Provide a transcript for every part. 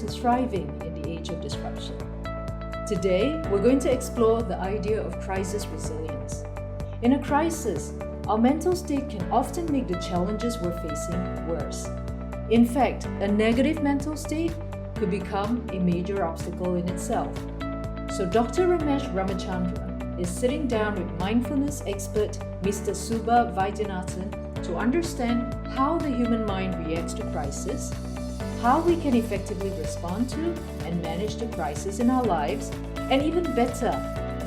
is thriving in the age of disruption. Today, we're going to explore the idea of crisis resilience. In a crisis, our mental state can often make the challenges we're facing worse. In fact, a negative mental state could become a major obstacle in itself. So Dr. Ramesh is sitting down with mindfulness expert Mr. Subba Vaidyanathan to understand how the human mind reacts to crisis, how we can effectively respond to and manage the crisis in our lives, and even better,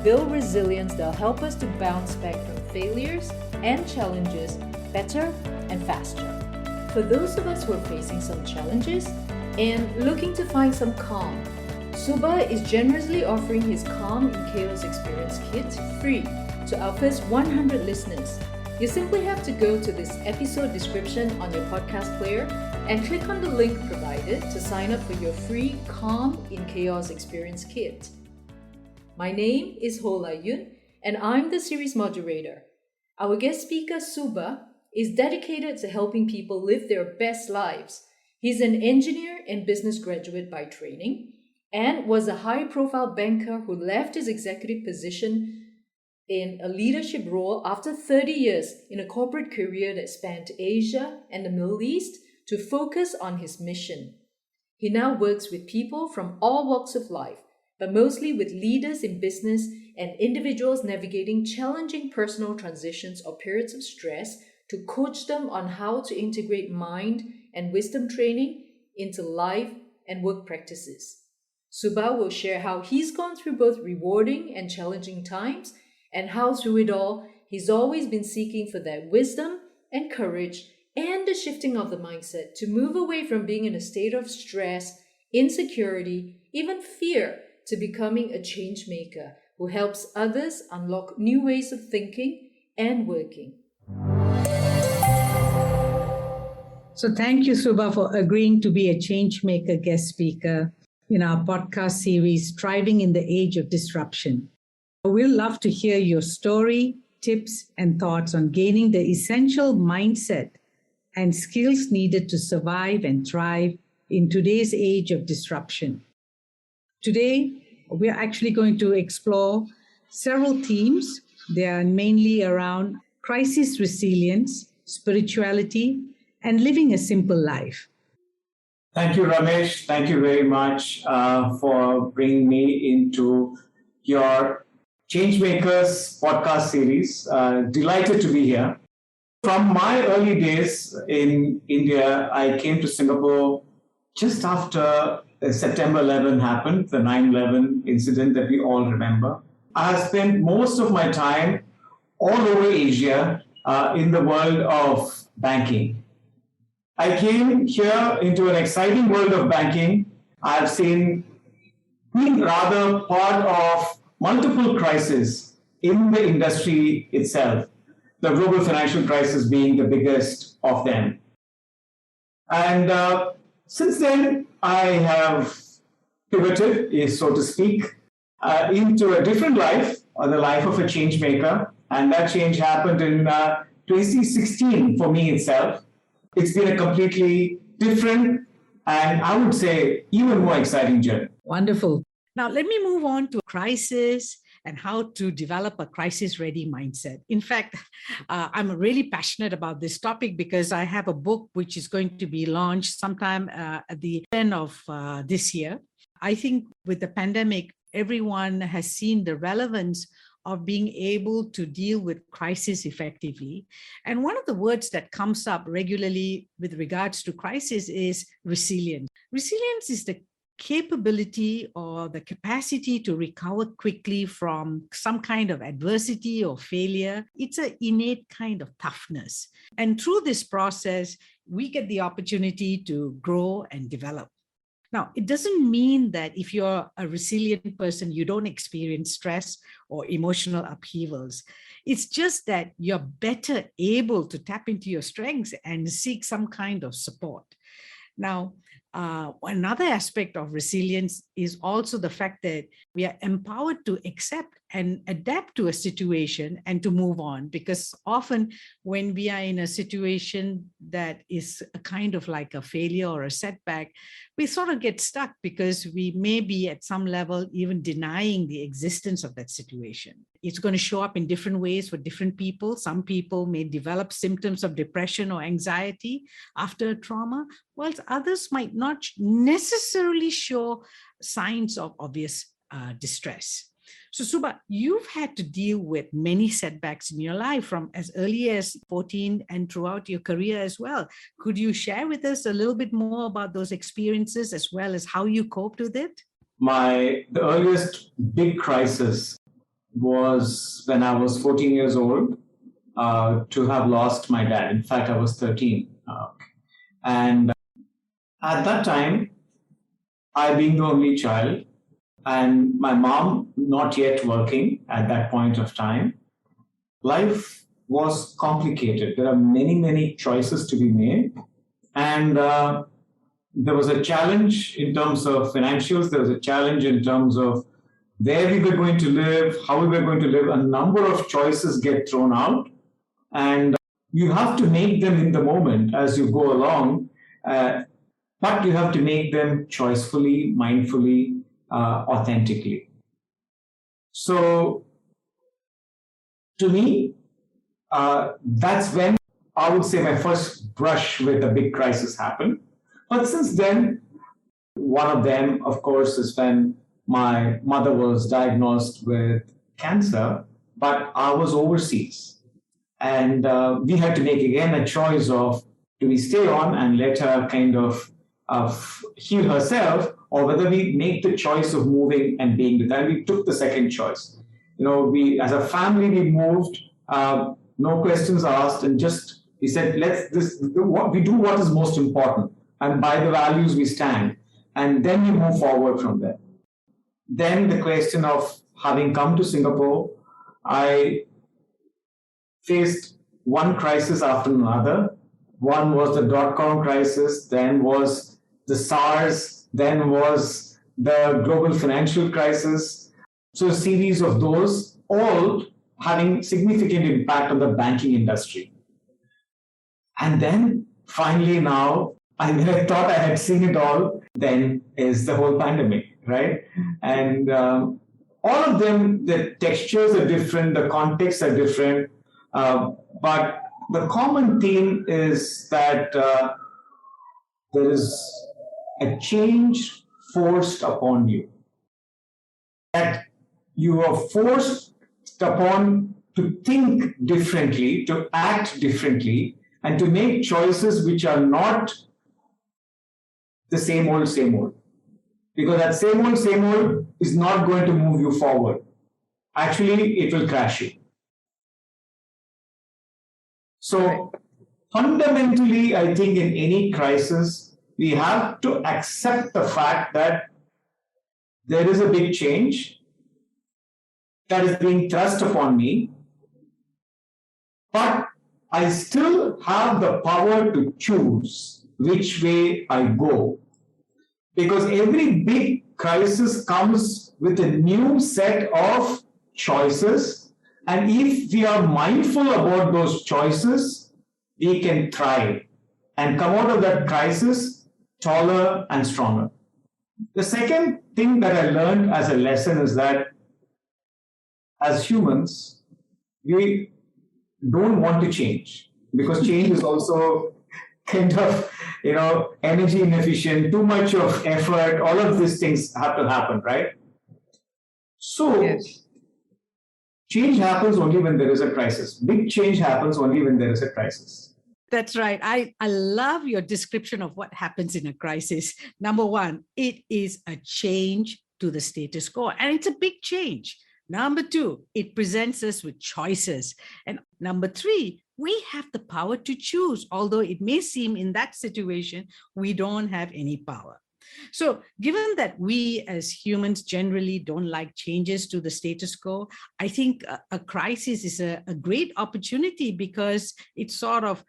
build resilience that will help us to bounce back from failures and challenges better and faster. For those of us who are facing some challenges and looking to find some calm, Subba is generously offering his Calm in Chaos Experience Kit free to our first 100 listeners. You simply have to go to this episode description on your podcast player and click on the link provided to sign up for your free Calm in Chaos Experience Kit. My name is Ho La Yun and I'm the series moderator. Our guest speaker Subba is dedicated to helping people live their best lives. He's an engineer and business graduate by training and was a high-profile banker who left his executive position in a leadership role after 30 years in a corporate career that spanned Asia and the Middle East to focus on his mission. He now works with people from all walks of life, but mostly with leaders in business and individuals navigating challenging personal transitions or periods of stress to coach them on how to integrate mind and wisdom training into life and work practices. Subba will share how he's gone through both rewarding and challenging times and how through it all, he's always been seeking for that wisdom and courage and the shifting of the mindset to move away from being in a state of stress, insecurity, even fear, to becoming a change maker who helps others unlock new ways of thinking and working. So thank you, Subba, for agreeing to be a changemaker guest speaker in our podcast series, Thriving in the Age of Disruption. We'll love to hear your story, tips, and thoughts on gaining the essential mindset and skills needed to survive and thrive in today's age of disruption. Today, we're actually going to explore several themes. They are mainly around crisis resilience, spirituality, and living a simple life. Thank you, Ramesh. Thank you very much for bringing me into your Changemakers podcast series. Delighted to be here. From my early days in India, I came to Singapore just after September 11 happened, the 9/11 incident that we all remember. I have spent most of my time all over Asia in the world of banking. I came here into an exciting world of banking. I've been rather part of multiple crises in the industry itself, the global financial crisis being the biggest of them. And since then, I have pivoted, so to speak, into a different life, or the life of a change maker. And that change happened in 2016 for me itself. It's been a completely different and I would say even more exciting journey. Wonderful. Now, let me move on to crisis and how to develop a crisis-ready mindset. In fact, I'm really passionate about this topic because I have a book which is going to be launched sometime at the end of this year. I think with the pandemic, everyone has seen the relevance of being able to deal with crisis effectively. And one of the words that comes up regularly with regards to crisis is resilience. Resilience is the capability or the capacity to recover quickly from some kind of adversity or failure. It's an innate kind of toughness. And through this process, we get the opportunity to grow and develop. Now, it doesn't mean that if you're a resilient person, you don't experience stress or emotional upheavals. It's just that you're better able to tap into your strengths and seek some kind of support. Now, Another aspect of resilience is also the fact that we are empowered to accept and adapt to a situation and to move on. Because often when we are in a situation that is a kind of like a failure or a setback, we sort of get stuck because we may be at some level even denying the existence of that situation. It's going to show up in different ways for different people. Some people may develop symptoms of depression or anxiety after a trauma, whilst others might not necessarily show signs of obvious distress. So Subba, you've had to deal with many setbacks in your life from as early as 14 and throughout your career as well. Could you share with us a little bit more about those experiences as well as how you coped with it? The earliest big crisis was when I was 14 years old, to have lost my dad. In fact, I was 13. And at that time, I being the only child, and my mom not yet working at that point of time, life was complicated. There are many, many choices to be made. And there was a challenge in terms of financials. There was a challenge in terms of where we were going to live, how we were going to live. A number of choices get thrown out. And you have to make them in the moment as you go along. But you have to make them choicefully, mindfully, authentically. So, to me, that's when I would say my first brush with a big crisis happened. But since then, one of them, of course, is when my mother was diagnosed with cancer, but I was overseas. And we had to make again a choice of, do we stay on and let her kind of heal herself, or whether we make the choice of moving and being with her. And we took the second choice. We as a family, we moved, no questions asked, and just we said, we do what is most important, and by the values we stand, and then we move forward from there. Then the question of having come to Singapore, I faced one crisis after another. One was the dot-com crisis, then was the SARS, then was the global financial crisis. So a series of those, all having significant impact on the banking industry. And then finally now, when I thought I had seen it all, then is the whole pandemic, right? And all of them, the textures are different, the contexts are different, but the common theme is that there is a change forced upon you. That you are forced upon to think differently, to act differently, and to make choices which are not the same old, same old. Because that same old is not going to move you forward. Actually, it will crash you. So fundamentally, I think in any crisis, we have to accept the fact that there is a big change that is being thrust upon me, but I still have the power to choose which way I go. Because every big crisis comes with a new set of choices. And if we are mindful about those choices, we can thrive and come out of that crisis taller and stronger. The second thing that I learned as a lesson is that as humans, we don't want to change, because change is also kind of, energy inefficient, too much of effort, all of these things have to happen, right? So, yes. Change happens only when there is a crisis. Big change happens only when there is a crisis. That's right. I love your description of what happens in a crisis. Number one, it is a change to the status quo, and it's a big change. Number two, it presents us with choices. And number three, we have the power to choose, although it may seem in that situation, we don't have any power. So given that we as humans generally don't like changes to the status quo, I think a crisis is a great opportunity, because it sort of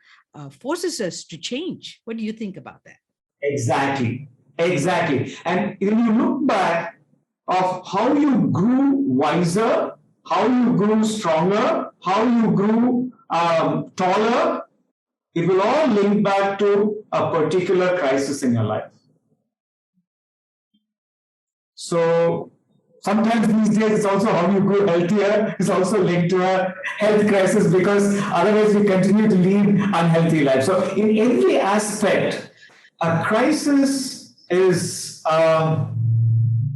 forces us to change. What do you think about that? Exactly. Exactly. And when you look back of how you grew wiser, how you grew stronger, how you grew taller, it will all link back to a particular crisis in your life. So sometimes these days it's also how you grow healthier is also linked to a health crisis, because otherwise we continue to lead unhealthy lives. So in every aspect, a crisis is a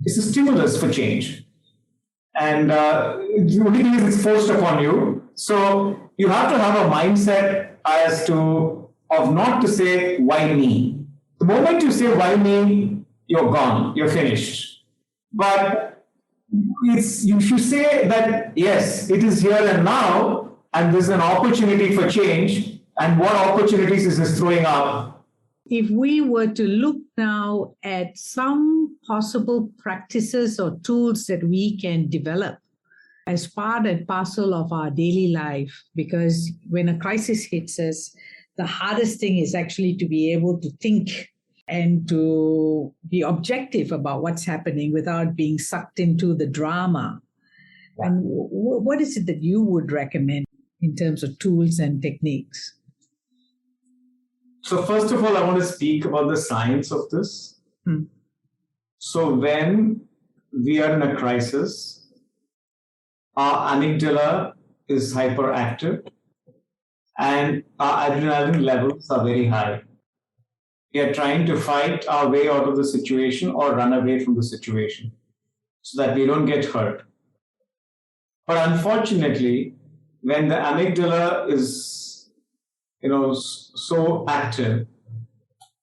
stimulus for change. And the only thing is it's forced upon you. So you have to have a mindset as to of not to say why me. The moment you say why me, you're gone, you're finished. But you should say that yes, it is here and now, and there's an opportunity for change. And what opportunities is this throwing up? If we were to look now at some possible practices or tools that we can develop as part and parcel of our daily life, because when a crisis hits us, the hardest thing is actually to be able to think and to be objective about what's happening without being sucked into the drama. And what is it that you would recommend in terms of tools and techniques? So first of all, I want to speak about the science of this. So when we are in a crisis, our amygdala is hyperactive and our adrenaline levels are very high. We are trying to fight our way out of the situation or run away from the situation so that we don't get hurt. But unfortunately, when the amygdala is so active,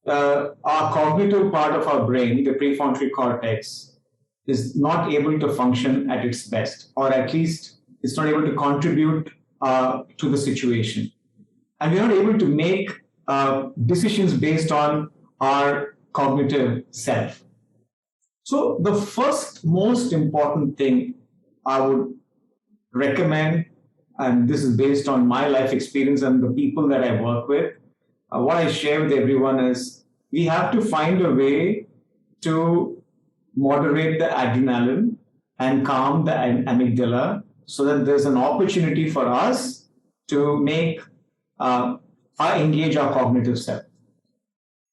our cognitive part of our brain, the prefrontal cortex, is not able to function at its best, or at least it's not able to contribute to the situation. And we're not able to make decisions based on our cognitive self. So the first most important thing I would recommend, and this is based on my life experience and the people that I work with, what I share with everyone is we have to find a way to moderate the adrenaline and calm the amygdala so that there's an opportunity for us to engage our cognitive self.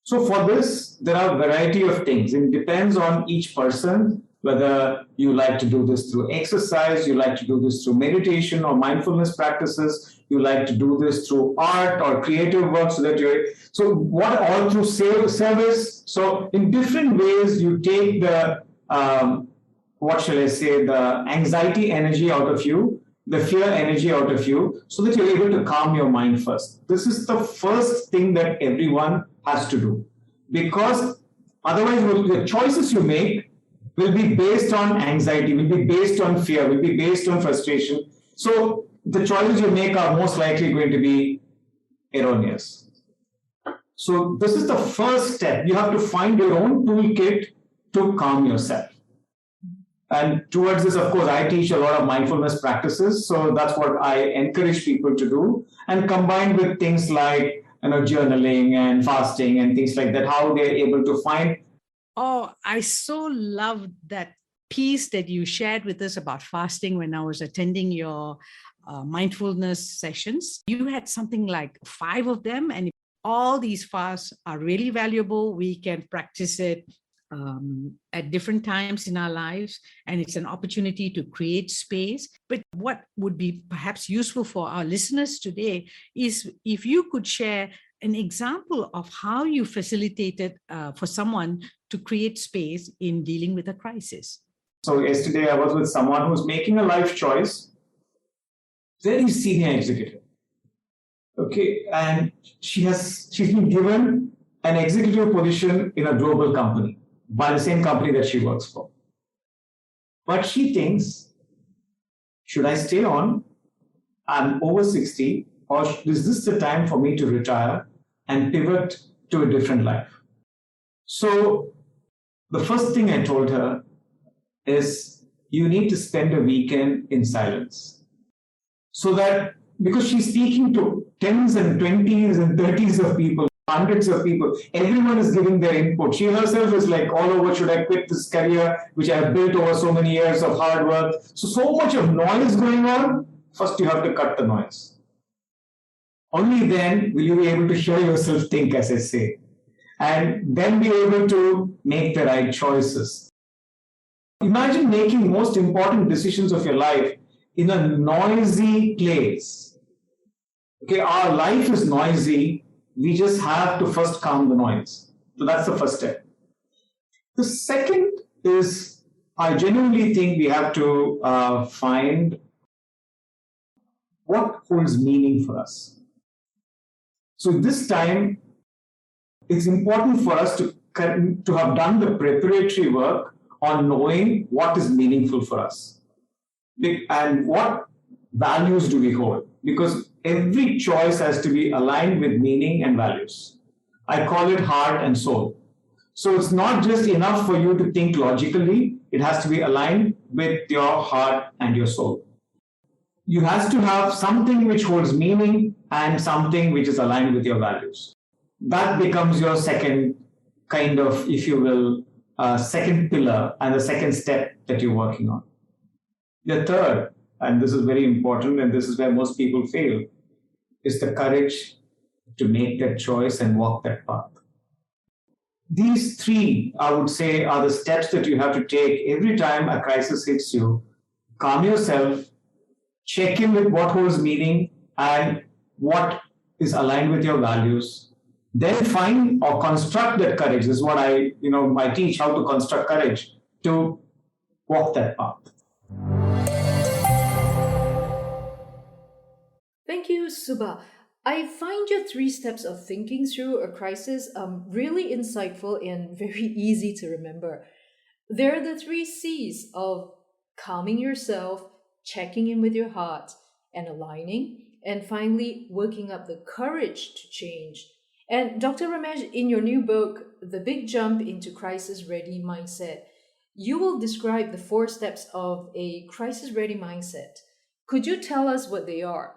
So for this, there are a variety of things. It depends on each person, whether you like to do this through exercise, you like to do this through meditation or mindfulness practices, you like to do this through art or creative work, so what all through service. So in different ways, you take the, the anxiety energy out of you, the fear energy out of you, so that you're able to calm your mind first. This is the first thing that everyone has to do, because otherwise the choices you make will be based on anxiety, will be based on fear, will be based on frustration. So the choices you make are most likely going to be erroneous. So this is the first step. You have to find your own toolkit to calm yourself. And towards this, of course, I teach a lot of mindfulness practices. So that's what I encourage people to do. And combined with things like journaling and fasting and things like that, how they're able to find. Oh, I so loved that piece that you shared with us about fasting when I was attending your mindfulness sessions. You had something like 5 of them, and all these fasts are really valuable. We can practice it at different times in our lives, and it's an opportunity to create space. But what would be perhaps useful for our listeners today is if you could share an example of how you facilitated for someone to create space in dealing with a crisis. So yesterday I was with someone who's making a life choice, very senior executive. Okay, and she's been given an executive position in a global company by the same company that she works for. But she thinks, should I stay on? I'm over 60, or is this the time for me to retire and pivot to a different life? So the first thing I told her is you need to spend a weekend in silence. So that, because she's speaking to 10s and 20s and 30s of people, hundreds of people. Everyone is giving their input. She herself is like all over, should I quit this career, which I have built over so many years of hard work? So much of noise going on. First, you have to cut the noise. Only then will you be able to hear yourself think, as I say, and then be able to make the right choices. Imagine making most important decisions of your life in a noisy place. Okay, our life is noisy. We just have to first calm the noise. So that's the first step. The second is, I genuinely think we have to find what holds meaning for us. So this time, it's important for us to have done the preparatory work on knowing what is meaningful for us and what values do we hold. Because every choice has to be aligned with meaning and values. I call it heart and soul. So it's not just enough for you to think logically, it has to be aligned with your heart and your soul. You have to have something which holds meaning and something which is aligned with your values. That becomes your second kind of, if you will, second pillar and the second step that you're working on. The third, and this is very important, and this is where most people fail, is the courage to make that choice and walk that path. These three, I would say, are the steps that you have to take every time a crisis hits you. Calm yourself, check in with what holds meaning and what is aligned with your values. Then find or construct that courage. This is what I teach, how to construct courage to walk that path. Thank you, Subba. I find your 3 steps of thinking through a crisis really insightful and very easy to remember. They're the 3 C's of calming yourself, checking in with your heart, and aligning, and finally working up the courage to change. And Dr. Ramesh, in your new book, The Big Jump into Crisis Ready Mindset, you will describe the 4 steps of a crisis ready mindset. Could you tell us what they are?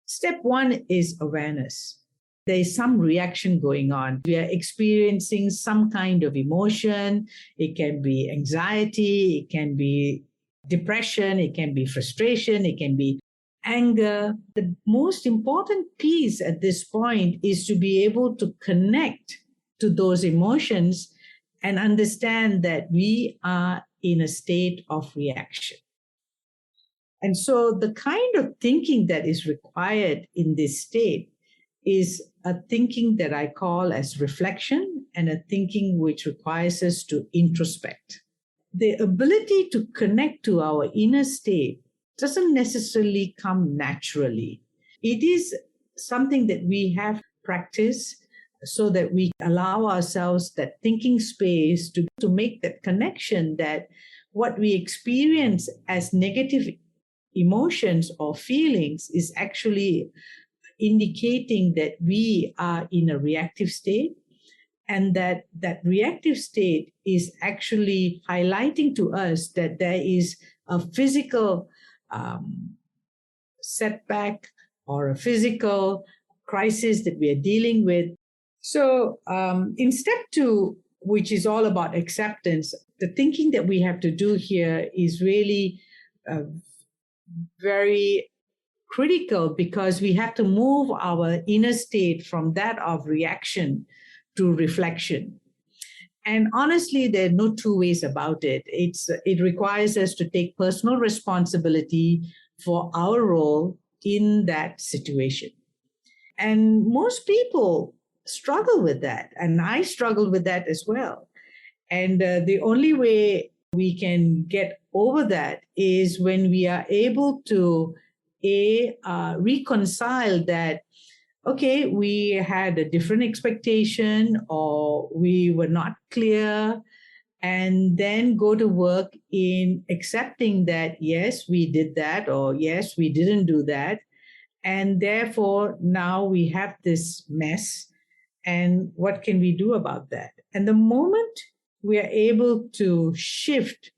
Step 1 is awareness. There is some reaction going on. We are experiencing some kind of emotion. It can be anxiety, it can be depression, it can be frustration, it can be anger. The most important piece at this point is to be able to connect to those emotions and understand that we are in a state of reaction. And so the kind of thinking that is required in this state is a thinking that I call as reflection and a thinking which requires us to introspect. The ability to connect to our inner state doesn't necessarily come naturally. It is something that we have practiced so that we allow ourselves that thinking space to make that connection that what we experience as negative emotions or feelings is actually indicating that we are in a reactive state, and that reactive state is actually highlighting to us that there is a physical setback or a physical crisis that we are dealing with. So in step 2, which is all about acceptance, the thinking that we have to do here is really very critical, because we have to move our inner state from that of reaction to reflection. And honestly, there are no 2 ways about it. It requires us to take personal responsibility for our role in that situation. And most people struggle with that. And I struggled with that as well. And the only way we can get over that is when we are able to reconcile that, okay, we had a different expectation or we were not clear, and then go to work in accepting that, yes, we did that, or yes, we didn't do that. And therefore, now we have this mess. And what can we do about that? And the moment we are able to shift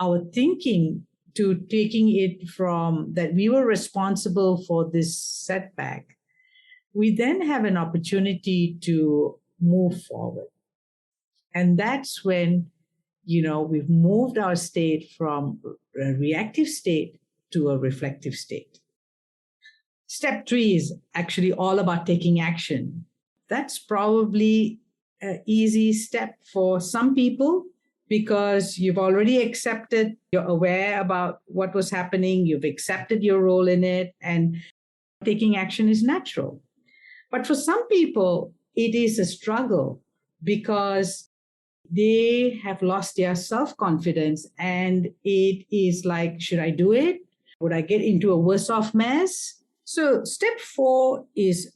our thinking to taking it from that we were responsible for this setback, we then have an opportunity to move forward. And that's when, we've moved our state from a reactive state to a reflective state. Step 3 is actually all about taking action. That's probably an easy step for some people because you've already accepted, you're aware about what was happening, you've accepted your role in it, and taking action is natural. But for some people, it is a struggle because they have lost their self-confidence and it is like, should I do it? Would I get into a worse off mess? So step 4 is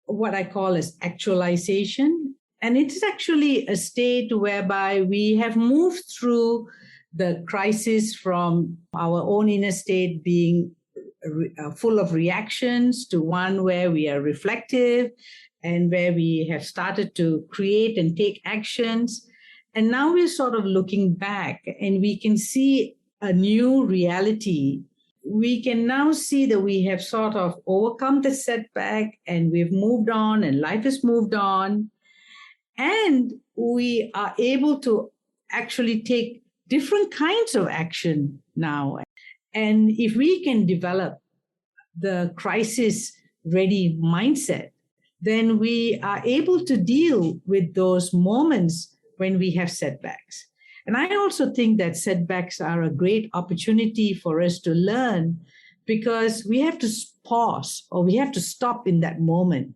what I call as actualization. And it is actually a state whereby we have moved through the crisis from our own inner state being full of reactions to one where we are reflective and where we have started to create and take actions. And now we're sort of looking back and we can see a new reality. We can now see that we have sort of overcome the setback and we've moved on and life has moved on. And we are able to actually take different kinds of action now. And if we can develop the crisis-ready mindset, then we are able to deal with those moments when we have setbacks. And I also think that setbacks are a great opportunity for us to learn because we have to pause or we have to stop in that moment.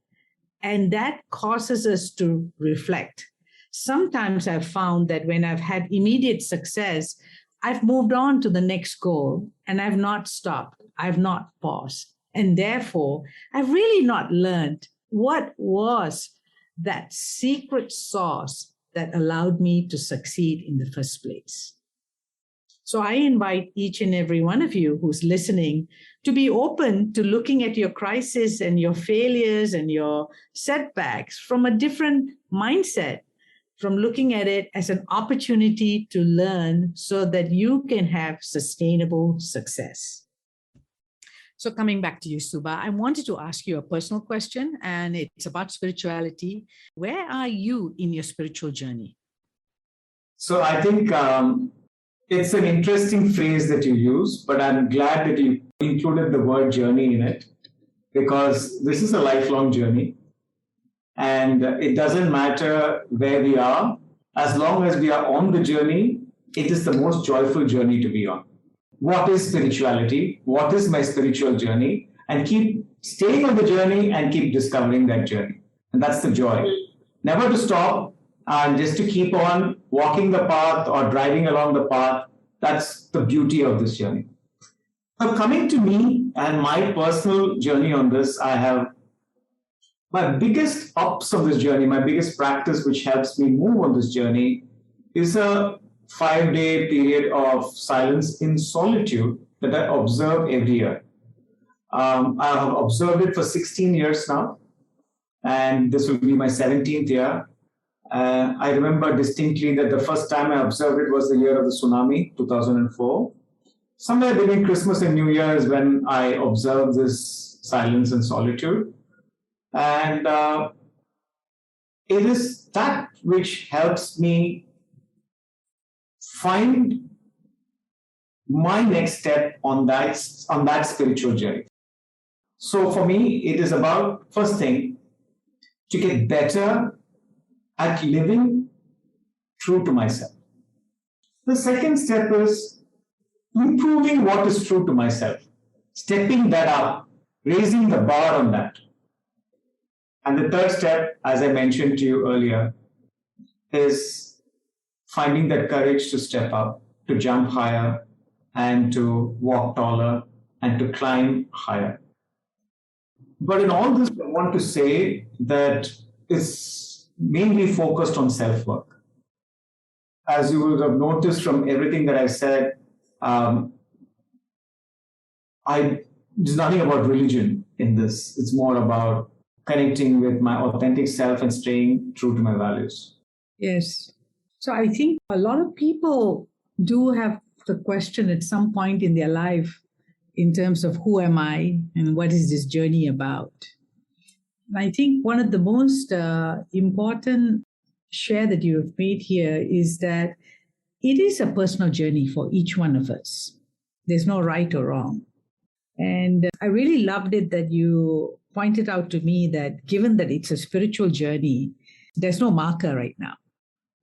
And that causes us to reflect. Sometimes I've found that when I've had immediate success, I've moved on to the next goal and I've not stopped. I've not paused. And therefore, I've really not learned what was that secret sauce that allowed me to succeed in the first place. So I invite each and every one of you who's listening to be open to looking at your crisis and your failures and your setbacks from a different mindset, from looking at it as an opportunity to learn so that you can have sustainable success. So coming back to you, Subba, I wanted to ask you a personal question, and it's about spirituality. Where are you in your spiritual journey? So I think it's an interesting phrase that you use, but I'm glad that you included the word journey in it because this is a lifelong journey. And it doesn't matter where we are, as long as we are on the journey, it is the most joyful journey to be on. What is spirituality? What is my spiritual journey? And keep staying on the journey and keep discovering that journey. And that's the joy. Never to stop and just to keep on walking the path or driving along the path. That's the beauty of this journey. Now, coming to me and my personal journey on this, I have my biggest ups of this journey, my biggest practice which helps me move on this journey is a 5-day period of silence in solitude that I observe every year. I have observed it for 16 years now, and this will be my 17th year. I remember distinctly that the first time I observed it was the year of the tsunami, 2004. Somewhere between Christmas and New Year is when I observed this silence and solitude. And it is that which helps me find my next step on that spiritual journey. So for me, it is about, first thing, to get better at living true to myself. The second step is improving what is true to myself, stepping that up, raising the bar on that. And the third step, as I mentioned to you earlier, is finding that courage to step up, to jump higher, and to walk taller, and to climb higher. But in all this, I want to say that it's mainly focused on self-work. As you would have noticed from everything that I said, there's nothing about religion in this. It's more about connecting with my authentic self and staying true to my values. Yes. So I think a lot of people do have the question at some point in their life in terms of who am I and what is this journey about? I think one of the most important share that you have made here is that it is a personal journey for each one of us. There's no right or wrong. And I really loved it that you pointed out to me that given that it's a spiritual journey, there's no marker right now.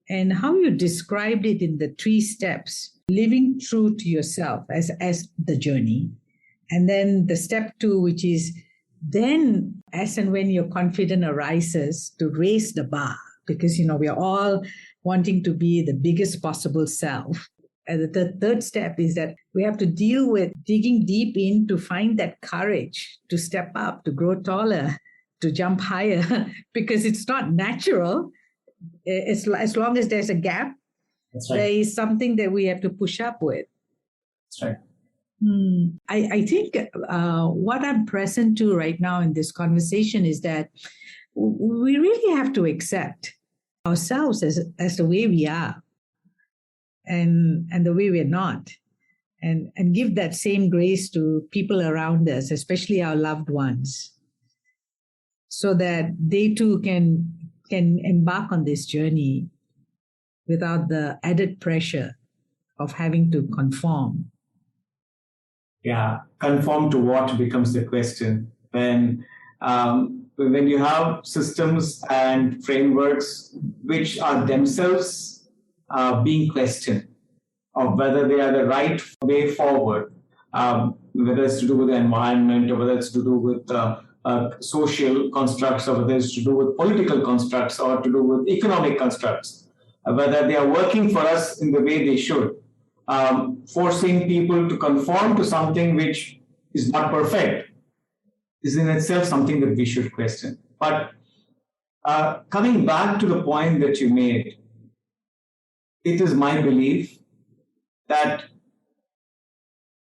And how you described it in the 3 steps, living true to yourself as the journey. And then the step 2, which is then as and when your confidence arises, to raise the bar, because, we are all wanting to be the biggest possible self. And the third step is that we have to deal with digging deep in to find that courage to step up, to grow taller, to jump higher, because it's not natural. As long as there's a gap, That's right. there is something that we have to push up with. That's right. I think what I'm present to right now in this conversation is that we really have to accept ourselves as the way we are and the way we're not, and give that same grace to people around us, especially our loved ones, so that they too can embark on this journey without the added pressure of having to conform. Yeah, conform to what becomes the question. When you have systems and frameworks which are themselves being questioned of whether they are the right way forward, whether it's to do with the environment or whether it's to do with social constructs or whether it's to do with political constructs or to do with economic constructs, whether they are working for us in the way they should. Forcing people to conform to something which is not perfect is in itself something that we should question. But coming back to the point that you made, it is my belief that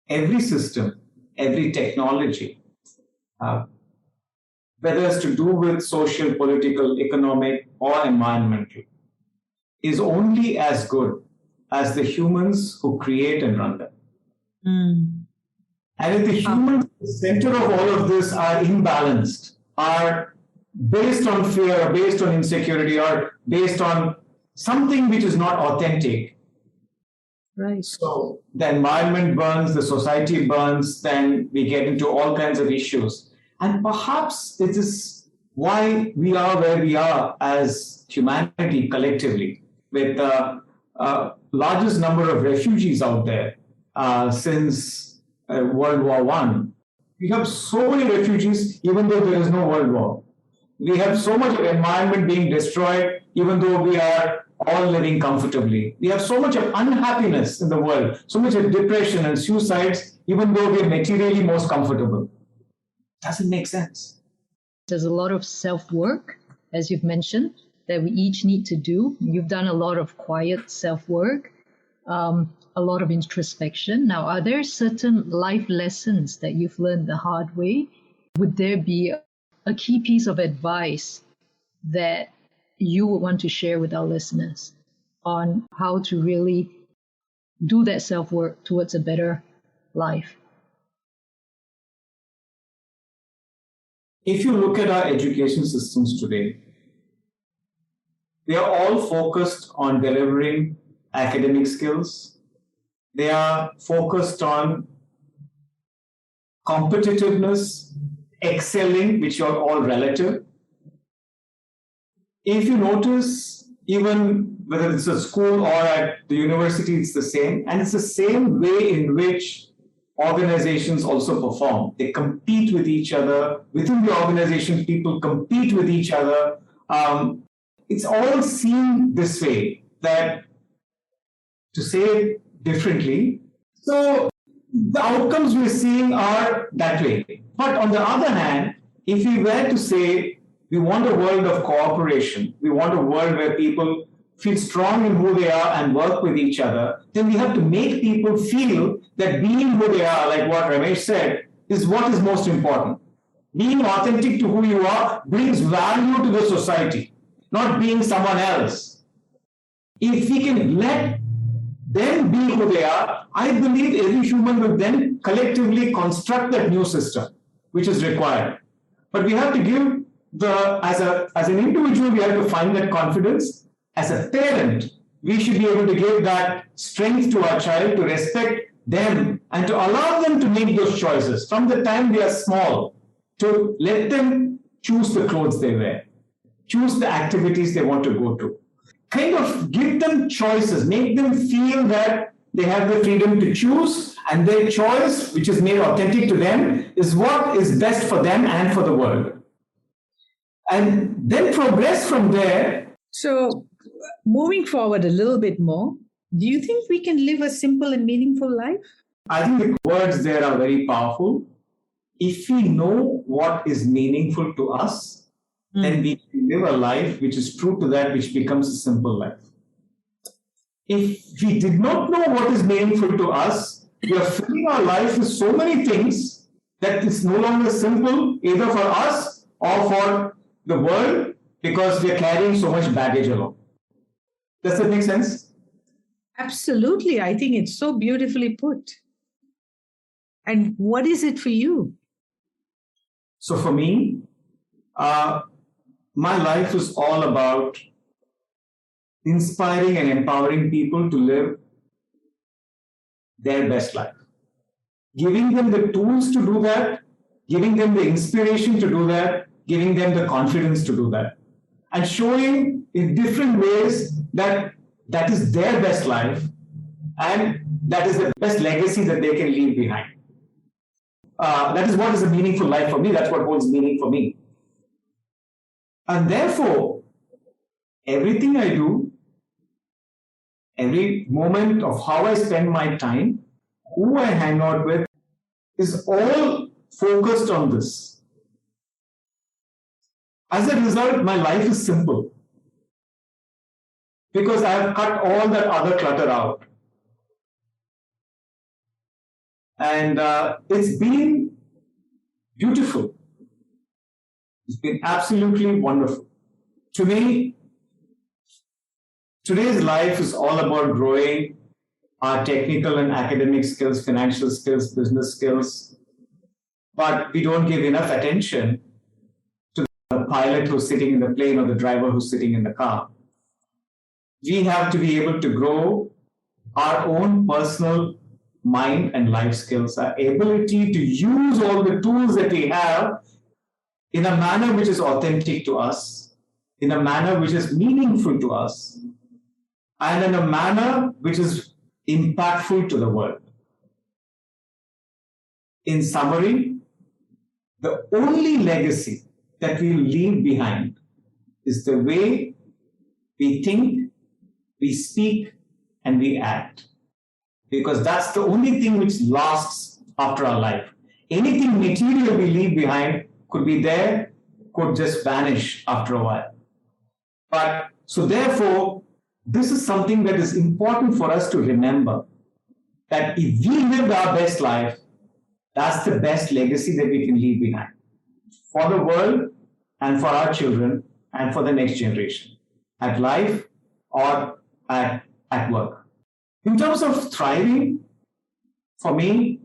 every system, every technology, whether it's to do with social, political, economic, or environmental, is only as good as the humans who create and run them. And if the humans at the center of all of this are imbalanced, are based on fear, or based on insecurity, or based on something which is not authentic, right? So the environment burns, the society burns, then we get into all kinds of issues. And perhaps it is why we are where we are as humanity collectively, with the largest number of refugees out there since World War I. We have so many refugees, even though there is no World War. We have so much of environment being destroyed, even though we are all living comfortably. We have so much of unhappiness in the world, so much of depression and suicides, even though we are materially most comfortable. Doesn't make sense. There's a lot of self-work, as you've mentioned, that we each need to do. You've done a lot of quiet self-work, a lot of introspection. Now, are there certain life lessons that you've learned the hard way? Would there be a key piece of advice that you would want to share with our listeners on how to really do that self-work towards a better life? If you look at our education systems today, they are all focused on delivering academic skills. They are focused on competitiveness, excelling, which are all relative. If you notice, even whether it's a school or at the university, it's the same. And it's the same way in which organizations also perform. They compete with each other. Within the organization, people compete with each other. It's all seen this way, that, to say it differently, so the outcomes we're seeing are that way. But on the other hand, if we were to say we want a world of cooperation, we want a world where people feel strong in who they are and work with each other, then we have to make people feel that being who they are, like what Ramesh said, is what is most important. Being authentic to who you are brings value to the society, not being someone else. If we can let them be who they are, I believe every human will then collectively construct that new system, which is required. But we have to give as an individual, we have to find that confidence. As a parent, we should be able to give that strength to our child to respect them and to allow them to make those choices from the time they are small, to let them choose the clothes they wear, choose the activities they want to go to. Kind of give them choices, make them feel that they have the freedom to choose, and their choice, which is made authentic to them, is what is best for them and for the world. And then progress from there. So, moving forward a little bit more, do you think we can live a simple and meaningful life? I think the words there are very powerful. If we know what is meaningful to us, then we can live a life which is true to that, which becomes a simple life. If we did not know what is meaningful to us, we are filling our life with so many things that it's no longer simple either for us or for the world, because we are carrying so much baggage along. Does that make sense? Absolutely. I think it's so beautifully put. And what is it for you? So for me, my life is all about inspiring and empowering people to live their best life. Giving them the tools to do that, giving them the inspiration to do that, giving them the confidence to do that, and showing in different ways that that is their best life and that is the best legacy that they can leave behind. That is what is a meaningful life for me. That's what holds meaning for me. And therefore, everything I do, every moment of how I spend my time, who I hang out with, is all focused on this. As a result, my life is simple because I have cut all that other clutter out. And it's been beautiful. It's been absolutely wonderful. To me, today's life is all about growing our technical and academic skills, financial skills, business skills. But we don't give enough attention to the pilot who's sitting in the plane or the driver who's sitting in the car. We have to be able to grow our own personal mind and life skills, our ability to use all the tools that we have in a manner which is authentic to us, in a manner which is meaningful to us, and in a manner which is impactful to the world. In summary, the only legacy that we leave behind is the way we think, we speak, and we act. Because that's the only thing which lasts after our life. Anything material we leave behind could be there, could just vanish after a while. But so therefore, this is something that is important for us to remember, that if we live our best life, that's the best legacy that we can leave behind for the world and for our children and for the next generation, at life or at work. In terms of thriving, for me,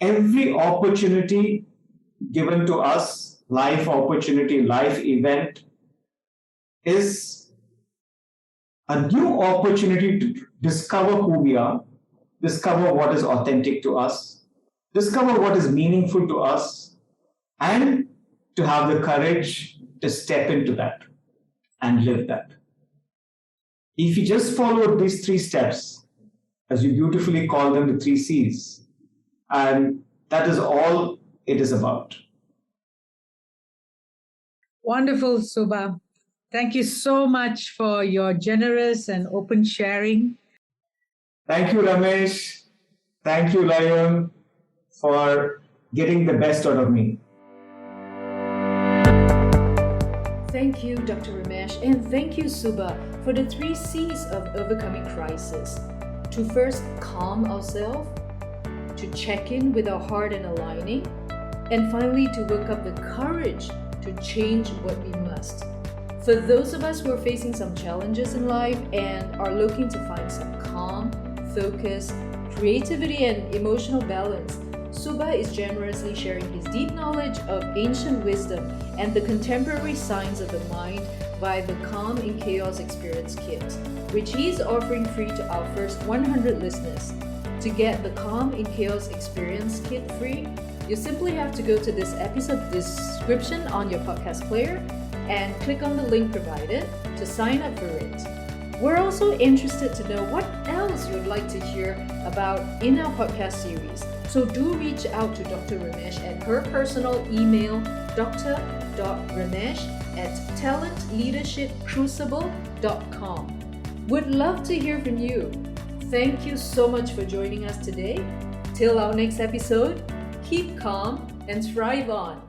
every opportunity given to us, life opportunity, life event, is a new opportunity to discover who we are, discover what is authentic to us, discover what is meaningful to us, and to have the courage to step into that and live that. If you just follow these 3 steps, as you beautifully call them, the 3 C's, and that is all it is about. Wonderful, Subba. Thank you so much for your generous and open sharing. Thank you, Ramesh. Thank you, Lion, for getting the best out of me. Thank you, Dr. Ramesh, and thank you, Subba, for the 3 C's of overcoming crisis. To first calm ourselves, to check in with our heart and aligning, and finally to work up the courage to change what we must. For those of us who are facing some challenges in life and are looking to find some calm, focus, creativity, and emotional balance Subba is generously sharing his deep knowledge of ancient wisdom and the contemporary science of the mind via the Calm in Chaos Experience Kit, which he is offering free to our first 100 listeners. To get the Calm in Chaos Experience Kit free, you simply have to go to this episode description on your podcast player and click on the link provided to sign up for it. We're also interested to know what else you would like to hear about in our podcast series. So do reach out to Dr. Ramesh at her personal email, dr.ramesh@talentleadershipcrucible.com. Would love to hear from you. Thank you so much for joining us today. Till our next episode, keep calm and thrive on.